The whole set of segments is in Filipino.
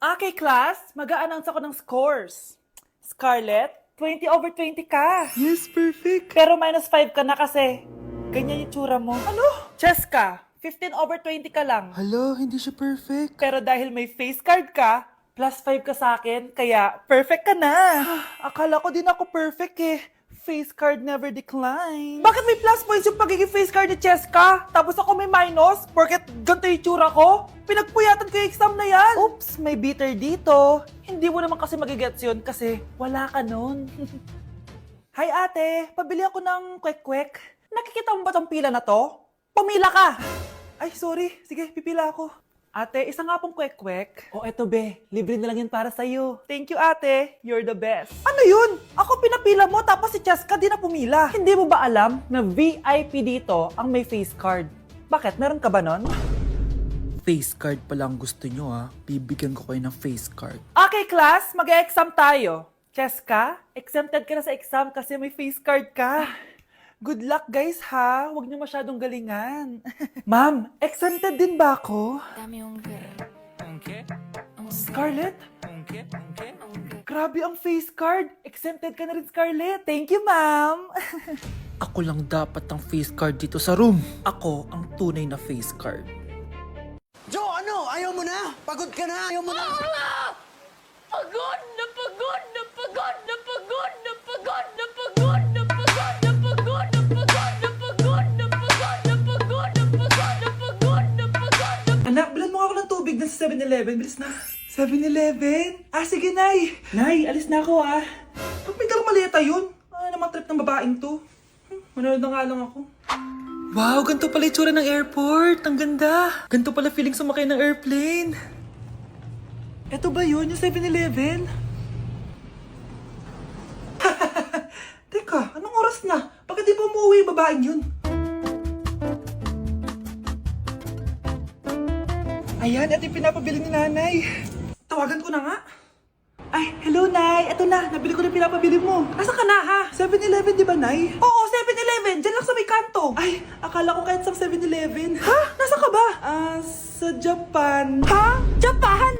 Okay, class, mag-a-announce ako ng scores. Scarlett, 20/20 ka. Yes, perfect. Pero -5 ka na kasi ganyan yung tsura mo. Ano? Cheska, 15/20 ka lang. Hala, hindi siya perfect. Pero dahil may face card ka, +5 ka sa akin, kaya perfect ka na. Akala ko din ako perfect eh. Face card never decline. Bakit may plus points yung pagiging face card ni Cheska? Tapos ako may minus? Porket ganito yung tsura ko? Pinagpuyatan ko yung exam na yan. Oops, may bitter dito. Hindi mo naman kasi magigets yun kasi wala ka nun. Hi ate, pabili ako ng kwek-kwek. Nakikita mo ba tong pila na to? Pumila ka! Ay, sorry. Sige, pipila ako. Ate, isa nga pong kwek-kwek. O eto be, libre na lang yun para sa'yo. Thank you ate, you're the best. Ano yun? Ako pinapila mo tapos si Cheska di na pumila. Hindi mo ba alam na VIP dito ang may face card? Bakit? Meron ka ba nun? Face card pala ang gusto nyo ha. Bibigyan ko kayo ng face card. Okay class, mag-exam tayo. Cheska, exempted ka na sa exam kasi may face card ka. Good luck guys ha, huwag niyo masyadong galingan. Ma'am, exempted din ba ako? Dame un Scarlett? Grabe ang face card. Exempted ka na rin, Scarlett. Thank you, ma'am. Ako lang dapat ang face card dito sa room. Ako ang tunay na face card. Jo, ano? Ayaw mo na? Pagod ka na? Ayaw mo na? Pagod na pagod na pagod na pagod na pagod na pagod na pagod na pagod na pagod na pagod na pagod na pagod na pagod na pagod na pagod na. Anak, bilan mo ako ng tubig na sa 7-Eleven. Bilis na. 7-Eleven? Ah, sige, Nay. Nay, alis na ako, ah. Ba't may dalang maleta yun? Ano naman trip ng babaeng to? Manood na nga lang ako. Wow, ganito pala yung tsura ng airport. Ang ganda. Ganito pala feeling sumakay ng airplane. Eto ba yun, yung 7-Eleven? Teka, anong oras na? Bakit di pa umuwi yung babaeng yun? Ayan, ito yung pinapabili ni nanay. Tawagan ko na nga. Ay, hello, Nay. Eto na, nabili ko na pinapabili mo. Asa ka na, ha? 7-Eleven, di ba, Nay? Oo, 7-Eleven. Diyan lang sa may kanto. Ay, akala ko kahit sa 7-Eleven. Ha? Nasa ka ba? Sa Japan. Ha? Japan?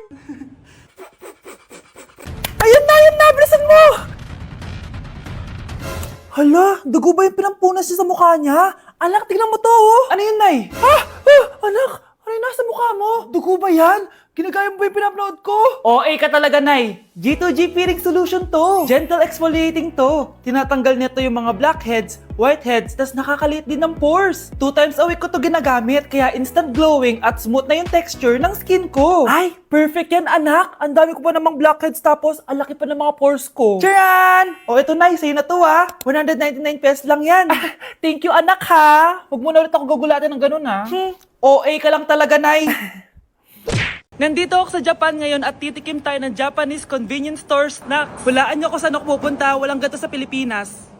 Ayun na, bilisan mo! Hala, dugo ba yung pinampunas niya sa mukha niya? Anak, tingnan mo to, oh! Ano yun, Nay? Ha? Anak, ano yung nasa mukha mo? Dugo ba yan? Ginagaya mo ba yung pinupload ko? OA ka talaga, Nay. G2G peeling solution to. Gentle exfoliating to. Tinatanggal nito yung mga blackheads, whiteheads, tas nakakaliit din ng pores. 2 times a week ko to ginagamit, kaya instant glowing at smooth na yung texture ng skin ko. Ay, perfect yan, anak. Ang dami ko pa namang blackheads tapos ang laki pa ng mga pores ko. Charan! O eto, Nay, sa'yo na to, 199 pesos lang yan. Thank you, anak, ha. Huwag mo na ulit ako gugulatin ng ganun, ha. OA ka lang talaga, Nay. Nandito ako sa Japan ngayon at titikim tayo ng Japanese convenience store snacks. Hulaan niyo kung saan ako pupunta, walang ganito sa Pilipinas.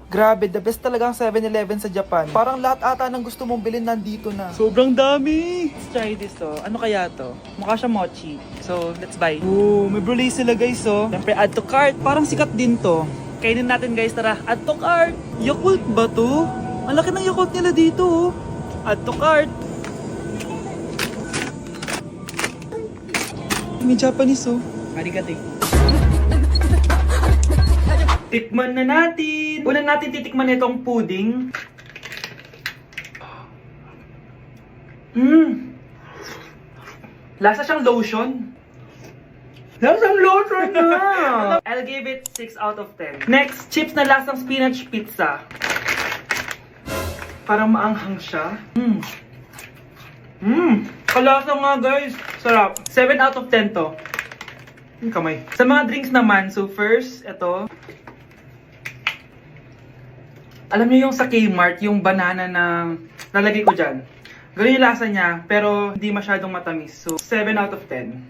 Grabe, the best talaga ang 7-Eleven sa Japan. Parang lahat ata ng gusto mong bilhin nandito na. Sobrang dami! Let's try this, oh. Ano kaya to? Mukha siya mochi. So, let's buy. Oh, may brulee sila, guys, oh. Siyempre, add to cart. Parang sikat din to. Kainin natin, guys, tara. Add to cart. Yakult ba to? Ang laki ng Yakult nila dito, oh. Add to cart. May Japanese, oh. Arigato. Tikman na natin. Una natin titikman itong pudding. Lasa siyang lotion. Lasang lotion na! I'll give it 6 out of 10. Next, chips na lasang spinach pizza. Parang maanghang siya. Kalasa nga, guys. Sarap. 7 out of 10 to. Yung kamay. Sa mga drinks naman, so first, ito. Alam niyo yung sa Kmart, yung banana na lalagay ko dyan. Ganun yung lasa niya, pero hindi masyadong matamis. So, 7 out of 10.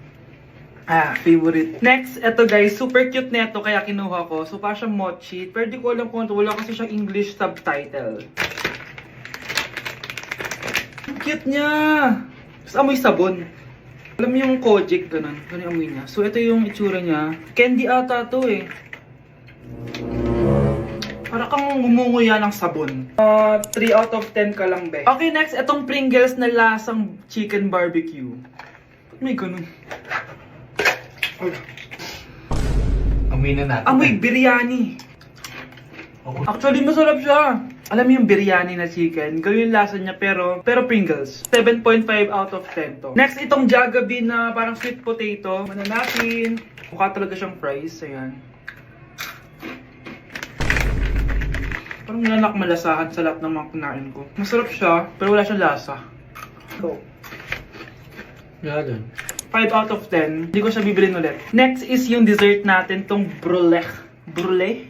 Favorite. Next, ito guys, super cute na ito, kaya kinuha ko. So, parang siyang mochi. Pero di ko alam kung ito. Wala kasi siyang English subtitle. Cute niya! Tapos amoy sabon. Alam mo yung Kojic, ganun. Ganun yung amoy niya. So, ito yung itsura niya. Candy ata to eh. Para kang ngumunguya ng sabon. 3 out of 10 ka lang, be. Okay, next, itong Pringles na lasang chicken barbecue. May ganun. Amoy na natin. Amoy biryani. Actually, masarap siya. Alam mo yung biryani na chicken, ganyan yung lasa niya pero Pringles. 7.5 out of 10 to. Next, itong Jollibee na parang sweet potato. Ano natin? Mukha talaga siyang fries. Ayan. Parang nanak malasahan sa lahat ng mga kinain ko. Masarap siya, pero wala siyang lasa. Go. Yan. 5 out of 10. Hindi ko siya bibilin ulit. Next is yung dessert natin, tong brulee. Brulee?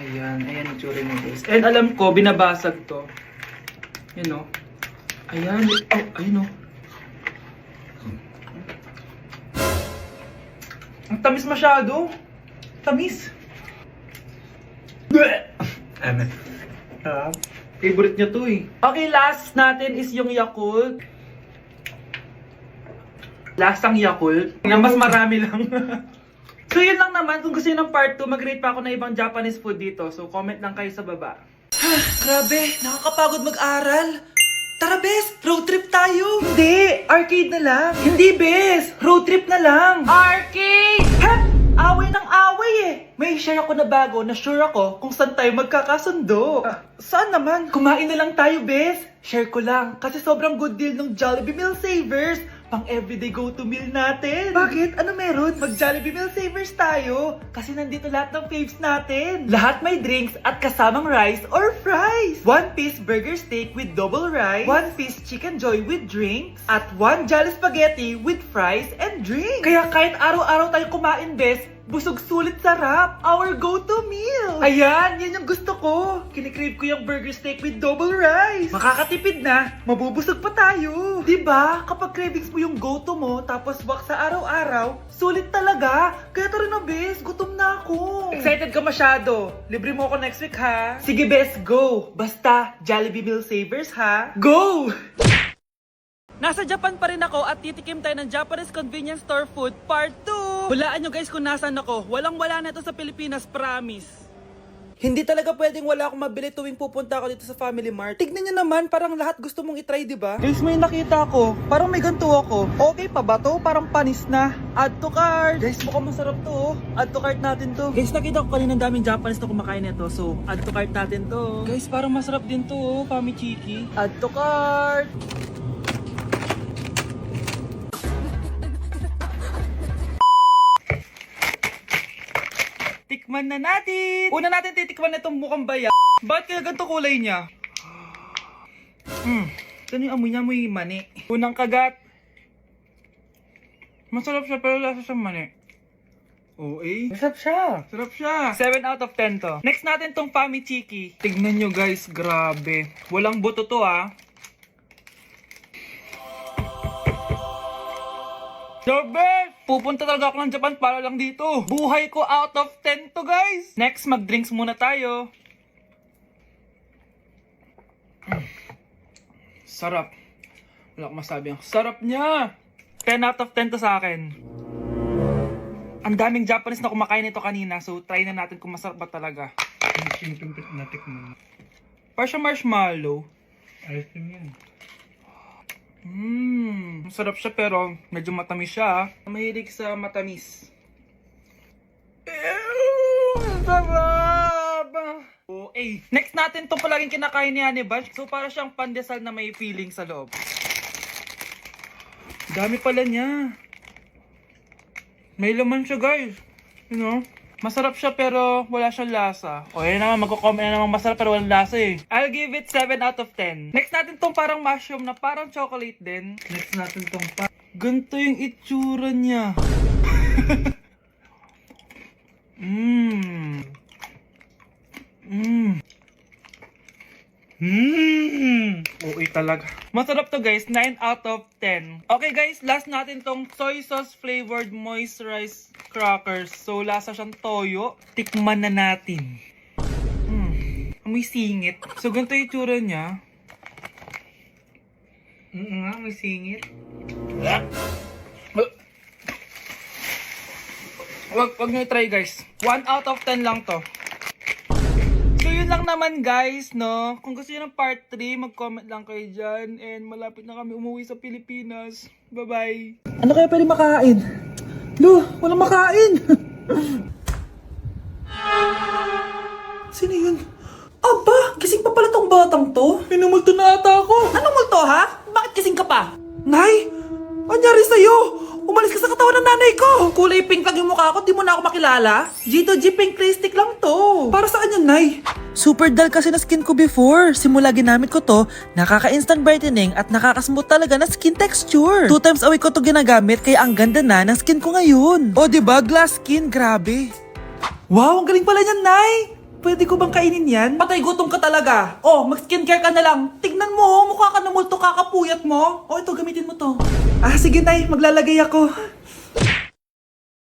Ayan, ayan yung tsura niya guys. And alam ko, binabasag to. Yan o. Ayan, oh, ayun o. Ang tamis masyado. Tamis. Ano? Favorite niya to eh. Okay, last natin is yung Yakult. Lasang Yakult. Na mas marami lang. So yun lang naman, kung gusto nyo ng part 2, mag-rate pa ako ng ibang Japanese food dito. So comment lang kayo sa baba. Grabe, nakakapagod mag-aral. Tara, Bes, road trip tayo. Hindi! Arcade na lang! Hindi, bes! Road trip na lang! Arcade! Ha? Away ng away eh! May share ako na bago na sure ako kung saan tayo magkakasundo. Saan naman? Kumain na lang tayo, bes! Share ko lang kasi sobrang good deal ng Jollibee Meal Savers. Pang everyday go-to meal natin. Bakit? Ano meron? Mag Jollibee Meal Savers tayo. Kasi nandito lahat ng faves natin. Lahat may drinks at kasamang rice or fries. 1-piece burger steak with double rice. 1-piece chicken joy with drinks. At 1 Jolly Spaghetti with fries and drinks. Kaya kahit araw-araw tayo kumain, bes, busog sulit sarap. Our go-to meal. Ayan, yan yung gusto ko. Kinikrave ko yung burger steak with double rice. Makakatipid na, mabubusog pa tayo. Diba? Kapag cravings mo yung go-to mo, tapos wak sa araw-araw, sulit talaga. Kaya tara na, bes, gutom na ako. Excited ka masyado. Libre mo ako next week, ha? Sige, bes, go. Basta, Jollibee Meal Savers, ha? Go! Nasa Japan pa rin ako at titikim tayo ng Japanese convenience store food part 2. Hulaan nyo guys kung nasan ako. Walang-wala na ito sa Pilipinas, promise. Hindi talaga pwedeng wala akong mabili tuwing pupunta ako dito sa Family Mart. Tignan nyo naman, parang lahat gusto mong itry, di ba? Guys, may nakita ko. Parang may ganito ako. Okay pa ba to? Parang panis na. Add to cart. Guys, mukhang masarap to. Oh. Add to cart natin to. Guys, nakita ko kanina daming Japanese na kumakain nito. So, add to cart natin to. Guys, parang masarap din to. Oh. Pamichiki. Add to cart. Tikman na natin! Una natin titikman na itong mukhang baya. Bakit kaya ganito kulay niya? Ito yung amoy niya, amoy mani. Unang kagat. Masarap siya pero lasa siyang mani. Oo eh. Masarap siya. Sarap siya. 7 out of 10 to. Next natin tong Pamichiki. Tignan nyo guys, grabe. Walang buto to ah. The best! Pupunta talaga ako ng Japan para lang dito. Buhay ko out of 10 to guys. Next, mag-drinks muna tayo. Sarap. Wala akong masabi. Ang sarap niya. 10 out of 10 to sa akin. Ang daming Japanese na kumakain nito kanina. So, try na natin kung masarap ba talaga. Parang marshmallow. Ayos yun. Masarap siya pero medyo matamis siya. Mahilig sa matamis. Sarap! Okay. Next natin itong palaging kinakain ni Honey Bunch. So para siyang pandesal na may feeling sa loob. Dami pala niya. May laman siya guys. You know? Masarap siya pero wala siyang lasa. O yun naman, magko-comment na naman masarap pero walang lasa eh. I'll give it 7 out of 10. Next natin tong parang mushroom na parang chocolate din. Next natin tong ganito yung itsura niya. Okay talaga. Masarap to guys, 9 out of 10. Okay guys, last natin tong soy sauce flavored moisturized crackers. So lasa siyang toyo. Tikman na natin. May singit. So ganito yung itsura niya. May singit. Wag nyo try guys. 1 out of 10 lang to. So yun lang naman guys, no? Kung gusto nyo ng part 3, mag-comment lang kayo dyan. And malapit na kami umuwi sa Pilipinas. Bye-bye! Ano kaya pwede makain? Lo, walang makain. Sino yun? Aba, gising pa pala tong batang to. Minumulto na ata ako. Anong multo ha? Bakit gising ka pa? Nay, anyari sa'yo? Umalis ka sa katawan ng nanay ko. Kulay pink lang yung mukha ko, di mo na ako makilala. G2G pink clay stick lang to. Para saan yan, Nay? Super dull kasi na skin ko before. Simula ginamit ko to, nakaka-instant brightening at nakaka-smooth talaga na skin texture. 2 times a week ko to ginagamit kaya ang ganda na ng skin ko ngayon. O diba, glass skin, grabe. Wow, ang galing pala niyan, Nay. Pwede ko bang kainin yan? Patay gutom ka talaga. Oh, mag-skincare ka na lang. Tignan mo, mukha ka na multo kakapuyat mo. Oh, ito, gamitin mo to. Ah, sige, Nay, maglalagay ako.